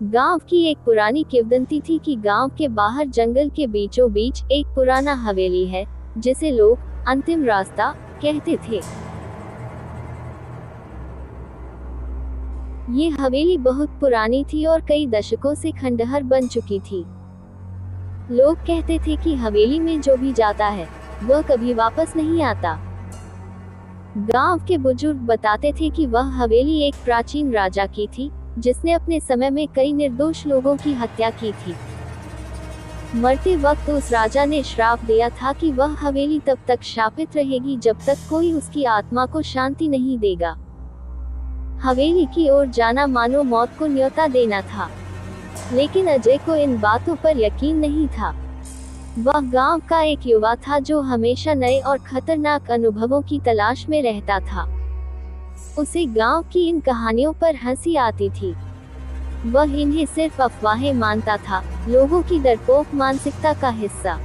गांव की एक पुरानी किंवदंती थी कि गांव के बाहर जंगल के बीचों बीच एक पुराना हवेली है, जिसे लोग अंतिम रास्ता कहते थे। ये हवेली बहुत पुरानी थी और कई दशकों से खंडहर बन चुकी थी। लोग कहते थे कि हवेली में जो भी जाता है वह कभी वापस नहीं आता। गांव के बुजुर्ग बताते थे कि वह हवेली एक प्राचीन राजा की थी, जिसने अपने समय में कई निर्दोष लोगों की हत्या की थी। मरते वक्त उस राजा ने श्राप दिया था कि वह हवेली तब तक शापित रहेगी जब तक कोई उसकी आत्मा को शांति नहीं देगा। हवेली की ओर जाना मानो मौत को न्योता देना था, लेकिन अजय को इन बातों पर यकीन नहीं था। वह गांव का एक युवा था जो हमेशा नए और खतरनाक अनुभवों की तलाश में रहता था। उसे गांव की इन कहानियों पर हंसी आती थी। वह इन्हें सिर्फ अफवाहें मानता था, लोगों की डरपोक मानसिकता का हिस्सा।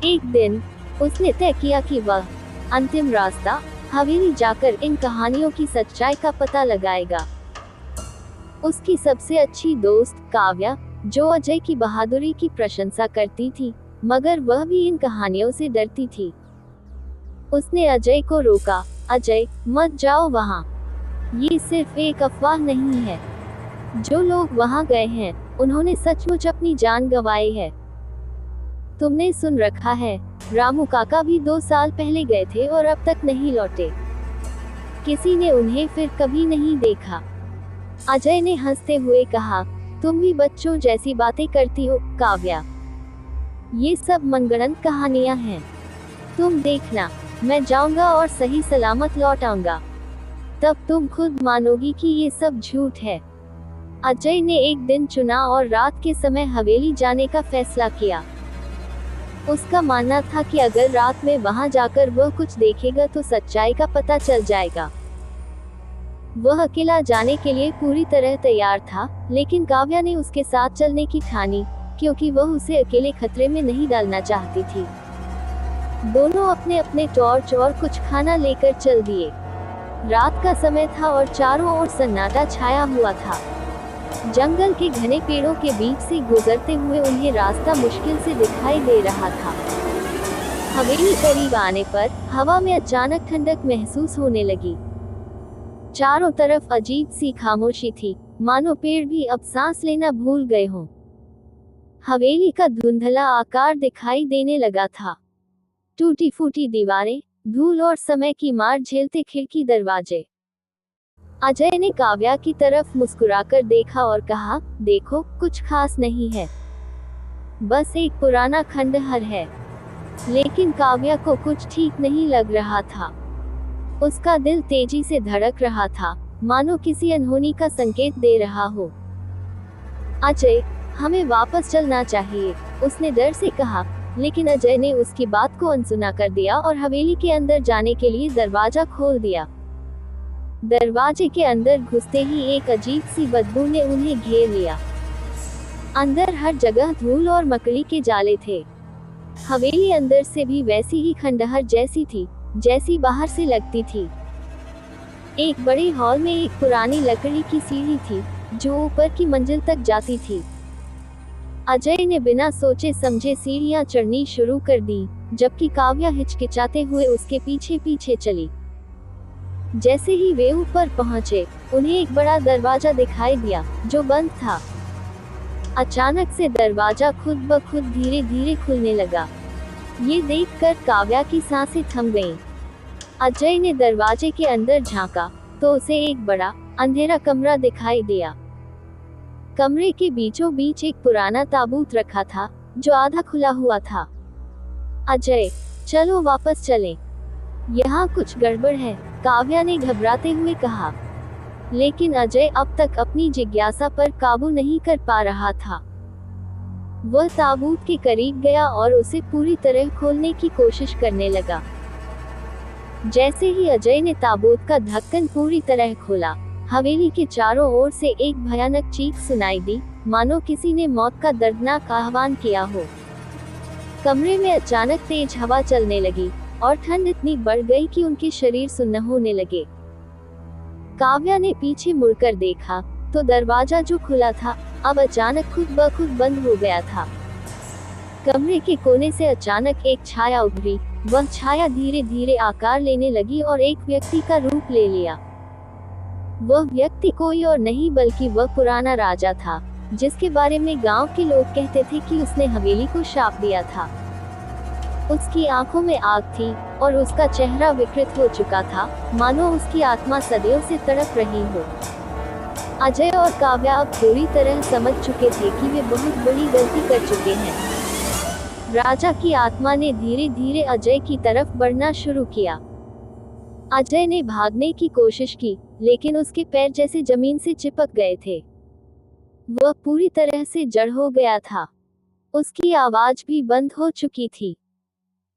एक दिन उसने तय किया कि वह अंतिम रास्ता हवेली जाकर इन कहानियों की सच्चाई का पता लगाएगा। उसकी सबसे अच्छी दोस्त काव्या, जो अजय की बहादुरी की प्रशंसा करती थी, मगर वह भी इन कहानियों से डरती थी। उसने अजय को रोका, अजय मत जाओ वहाँ। ये सिर्फ एक अफवाह नहीं है। जो लोग वहाँ गए हैं उन्होंने सचमुच अपनी जान गंवाई है। तुमने सुन रखा है, रामू काका भी 2 साल पहले गए थे और अब तक नहीं लौटे। किसी ने उन्हें फिर कभी नहीं देखा। अजय ने हंसते हुए कहा, तुम भी बच्चों जैसी बातें करती हो काव्या। ये सब मनगढ़ंत कहानियां हैं। तुम देखना, मैं जाऊंगा और सही सलामत लौट आऊंगा। तब तुम खुद मानोगी कि ये सब झूठ है। अजय ने एक दिन चुना और रात के समय हवेली जाने का फैसला किया। उसका मानना था कि अगर रात में वहां जाकर वह कुछ देखेगा तो सच्चाई का पता चल जाएगा। वह अकेला जाने के लिए पूरी तरह तैयार था, लेकिन काव्या ने उसके साथ चलने की ठानी, क्योंकि वह उसे अकेले खतरे में नहीं डालना चाहती थी। दोनों अपने अपने टॉर्च और कुछ खाना लेकर चल दिए। रात का समय था और चारों ओर सन्नाटा छाया हुआ था। जंगल के घने पेड़ों के बीच से गुजरते हुए उन्हें रास्ता मुश्किल से दिखाई दे रहा था। हवेली करीब आने पर हवा में अचानक ठंडक महसूस होने लगी। चारों तरफ अजीब सी खामोशी थी, मानो पेड़ भी अब सांस लेना भूल गए हों। हवेली का धुंधला आकार दिखाई देने लगा था। टूटी फूटी दीवारें, धूल और समय की मार झेलते खिड़की दरवाजे। अजय ने काव्या की तरफ मुस्कुराकर देखा और कहा, देखो कुछ खास नहीं है, बस एक पुराना खंडहर है। लेकिन काव्या को कुछ ठीक नहीं लग रहा था। उसका दिल तेजी से धड़क रहा था, मानो किसी अनहोनी का संकेत दे रहा हो। अजय, हमें वापस चलना चाहिए, उसने डर से कहा, लेकिन अजय ने उसकी बात को अनसुना कर दिया और हवेली के अंदर जाने के लिए दरवाजा खोल दिया। दरवाजे के अंदर घुसते ही एक अजीब सी बदबू ने उन्हें घेर लिया। अंदर हर जगह धूल और मकड़ी के जाले थे। हवेली अंदर से भी वैसी ही खंडहर जैसी थी, जैसी बाहर से लगती थी। एक बड़े हॉल में एक पुरानी लकड़ी की सीढ़ी थी, जो ऊपर की मंजिल तक जाती थी। अजय ने बिना सोचे समझे सीढ़ियां चढ़नी शुरू कर दी, जबकि काव्या हिचकिचाते हुए उसके पीछे पीछे चली। जैसे ही वे ऊपर पहुंचे, उन्हें एक बड़ा दरवाजा दिखाई दिया, जो बंद था। अचानक से दरवाजा खुद ब खुद धीरे धीरे खुलने लगा। ये देखकर काव्या की सांसें थम गईं। अजय ने दरवाजे के अंदर झांका, तो उसे एक बड़ा अंधेरा कमरा दिखाई दिया। कमरे के बीचों बीच एक पुराना ताबूत रखा था, जो आधा खुला हुआ था। अजय, चलो वापस चलें। यहाँ कुछ गड़बड़ है, काव्या ने घबराते हुए कहा। लेकिन अजय अब तक अपनी जिज्ञासा पर काबू नहीं कर पा रहा था। वह ताबूत के करीब गया और उसे पूरी तरह खोलने की कोशिश करने लगा। जैसे ही अजय ने ताबूत का ढक्कन पूरी तरह खोला, हवेली के चारों ओर से एक भयानक चीख सुनाई दी, मानो किसी ने मौत का दर्दनाक आह्वान किया हो। कमरे में अचानक तेज हवा चलने लगी और ठंड इतनी बढ़ गई कि उनके शरीर सुन्न होने लगे। काव्या ने पीछे मुड़कर देखा, तो दरवाजा जो खुला था अब अचानक खुद ब खुद बंद हो गया था। कमरे के कोने से अचानक एक छाया उभरी। वह छाया धीरे धीरे आकार लेने लगी और एक व्यक्ति का रूप ले लिया। वह व्यक्ति कोई और नहीं बल्कि वह पुराना राजा था, जिसके बारे में गांव के लोग कहते थे कि उसने हवेली को शाप दिया था। उसकी आंखों में आग थी और उसका चेहरा विकृत हो चुका था, मानो उसकी आत्मा सदियों से तड़प रही हो। अजय और काव्या अब पूरी तरह समझ चुके थे कि वे बहुत बड़ी गलती कर चुके हैं। राजा की आत्मा ने धीरे धीरे अजय की तरफ बढ़ना शुरू किया। अजय ने भागने की कोशिश की, लेकिन उसके पैर जैसे जमीन से चिपक गए थे। वह पूरी तरह से जड़ हो गया था। उसकी आवाज भी बंद हो चुकी थी।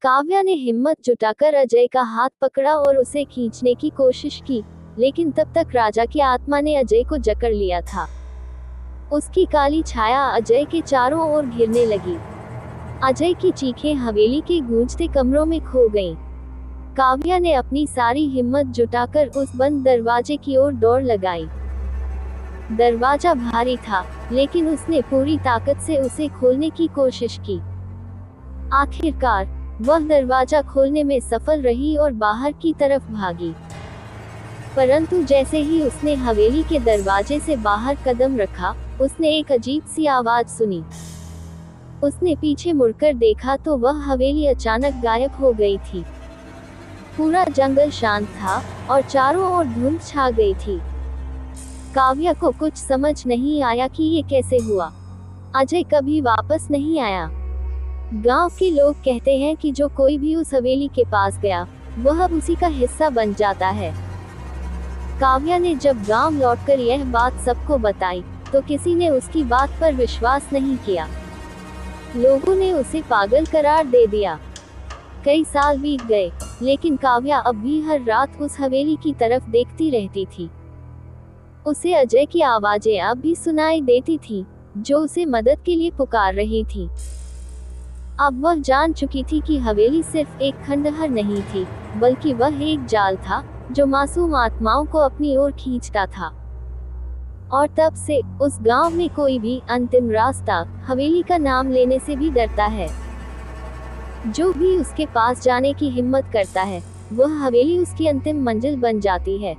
काव्या ने हिम्मत जुटाकर अजय का हाथ पकड़ा और उसे खींचने की कोशिश की, लेकिन तब तक राजा की आत्मा ने अजय को जकड़ लिया था। उसकी काली छाया अजय के चारों ओर घिरने लगी। अजय की चीखें हवेली के गूंजते कमरों में खो गईं। काव्या ने अपनी सारी हिम्मत जुटाकर उस बंद दरवाजे की ओर दौड़ लगाई। दरवाजा भारी था, लेकिन उसने पूरी ताकत से उसे खोलने की कोशिश की। आखिरकार वह दरवाजा खोलने में सफल रही और बाहर की तरफ भागी। परंतु जैसे ही उसने हवेली के दरवाजे से बाहर कदम रखा, उसने एक अजीब सी आवाज सुनी। उसने पीछे मुड़कर देखा तो वह हवेली अचानक गायब हो गई थी। पूरा जंगल शांत था और चारों ओर धुंध छा गई थी। काव्या को कुछ समझ नहीं आया कि ये कैसे हुआ। अजय कभी वापस नहीं आया। गांव के लोग कहते हैं कि जो कोई भी उस हवेली के पास गया, वह अब उसी का हिस्सा बन जाता है। काव्या ने जब गांव लौटकर यह बात सबको बताई, तो किसी ने उसकी बात पर विश्वास नहीं किया। लोगों ने उसे पागल करार दे दिया। कई साल बीत गए, लेकिन काव्या अब भी हर रात उस हवेली की तरफ देखती रहती थी। उसे अजय की आवाजें अब भी सुनाई देती थी, जो उसे मदद के लिए पुकार रही थी। अब वह जान चुकी थी कि हवेली सिर्फ एक खंडहर नहीं थी, बल्कि वह एक जाल था जो मासूम आत्माओं को अपनी ओर खींचता था। और तब से उस गांव में कोई भी अंतिम रास्ता हवेली का नाम लेने से भी डरता है। जो भी उसके पास जाने की हिम्मत करता है, वह हवेली उसकी अंतिम मंजिल बन जाती है।